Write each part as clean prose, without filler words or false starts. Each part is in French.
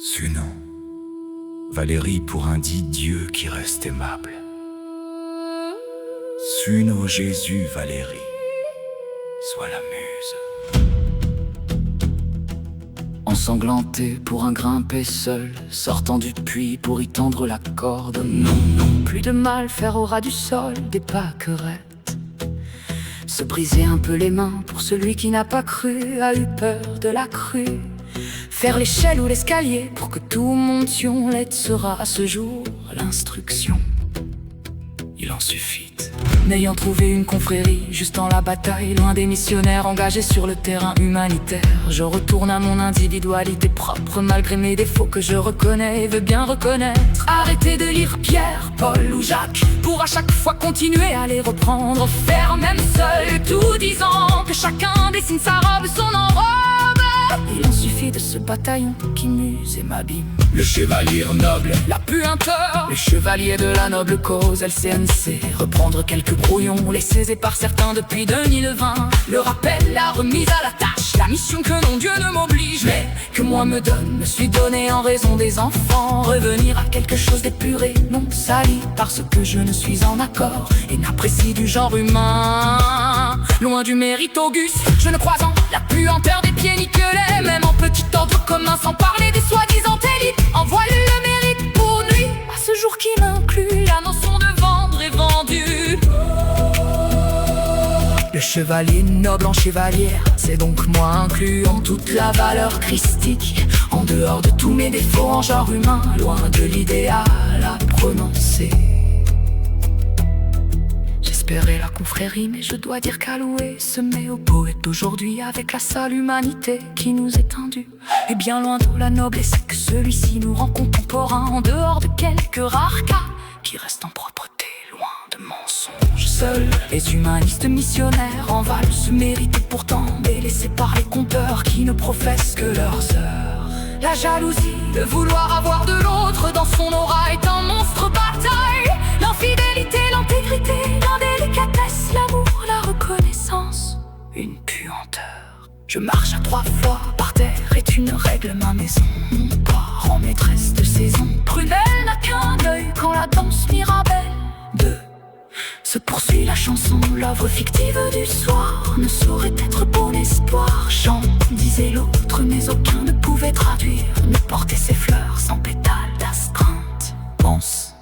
Sunon, Valérie pour un dit Dieu qui reste aimable. Suno Jésus Valérie, sois la muse. Ensanglanté pour un grimper seul, sortant du puits pour y tendre la corde. Non, non, plus de mal, faire au ras du sol des pâquerettes. Se briser un peu les mains pour celui qui n'a pas cru, a eu peur de la crue. Faire l'échelle ou l'escalier pour que tout montions, l'aide sera à ce jour l'instruction. Il en suffit. N'ayant trouvé une confrérie, juste en la bataille, loin des missionnaires engagés sur le terrain humanitaire, je retourne à mon individualité propre, malgré mes défauts que je reconnais et veux bien reconnaître. Arrêter de lire Pierre, Paul ou Jacques, pour à chaque fois continuer à les reprendre, faire même seul, tout disant que chacun dessine sa robe, son enrobe. Il en suffit de ce bataillon qui muse et m'abîme. Le chevalier noble, la puanteur, les chevaliers de la noble cause LCNC. Reprendre quelques brouillons laissés par certains depuis 2020. Le rappel, la remise à la tâche, la mission que non Dieu ne m'oblige, mais que moi me donne, me suis donné en raison des enfants. Revenir à quelque chose d'épuré, non sali, parce que je ne suis en accord et n'apprécie du genre humain. Loin du mérite auguste, je ne crois en la puanteur des pieds ni que les, même en petit ordre commun, sans parler des soi-disant élites. Envoie le mérite pour nuit à ce jour qui m'inclut la notion de vendre et vendu. Le chevalier noble en chevalière, c'est donc moi inclus en toute la valeur christique. En dehors de tous mes défauts en genre humain, loin de l'idéal à prononcer. J'espérais la confrérie, mais je dois dire qu'à louer se met au poète d'aujourd'hui, avec la seule humanité qui nous est tendue. Et bien loin de la noblesse que celui-ci nous rend contemporain, en dehors de quelques rares cas qui restent en propreté, loin de mensonges. Seuls les humanistes missionnaires en valent se mériter pourtant, délaissés par les compteurs qui ne professent que leurs heures. La jalousie de vouloir avoir de l'autre dans son aura est un monstre bataille. L'infidélité, l'intégrité, l'indélicatesse, l'amour, la reconnaissance, une puanteur. Je marche à 3 fois par terre est une règle, ma maison. Mon port en maîtresse de saison. Prunelle n'a qu'un œil quand la danse Mirabelle. 2. Se poursuit la chanson, l'œuvre fictive du soir ne saurait être bon espoir. Chant, disait l'autre, mais aucun ne pouvait traduire, ne porter ses fleurs sans pétales d'astreinte. Pense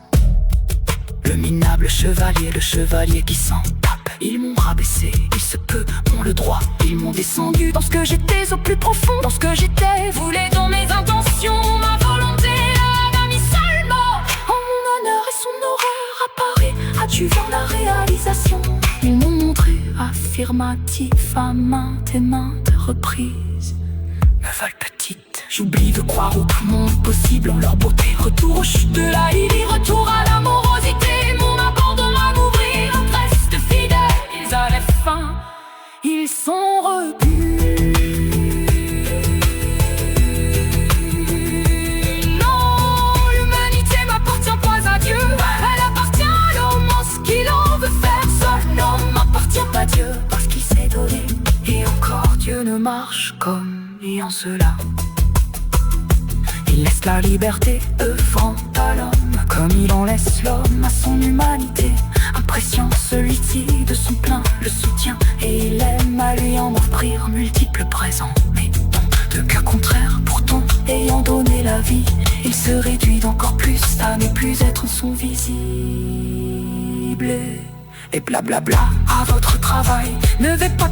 le minable chevalier, le chevalier qui s'en tape. Ils m'ont rabaissé, il se peut, ont le droit. Ils m'ont descendu dans ce que j'étais au plus profond. Dans ce que j'étais, voulez dans mes intentions, ma volonté a mis seulement en mon honneur et son horreur apparaît, adjuvant la réalisation. Ils m'ont montré affirmatif à maintes et maintes reprises. Me veulent petite, j'oublie de croire au monde possible en leur beauté. Retour aux chutes de la Lily, retour à l'amorosité. Mon abandon à m'ouvrir, reste fidèle. Ils avaient faim, ils sont repus. Non, l'humanité m'appartient pas à Dieu. Elle appartient à l'homme en ce qu'il en veut faire seul. L'homme m'appartient pas Dieu parce qu'il s'est donné. Et encore Dieu ne marche comme et en cela il laisse la liberté œuvrant à l'homme, comme il en laisse l'homme à son humanité. Appréciant celui-ci de son plein le soutien, et il aime à lui en offrir multiples présents. Mais dans 2 cas contraires, pourtant ayant donné la vie, il se réduit d'encore plus à ne plus être son visible. Et blablabla, à votre travail, ne vais pas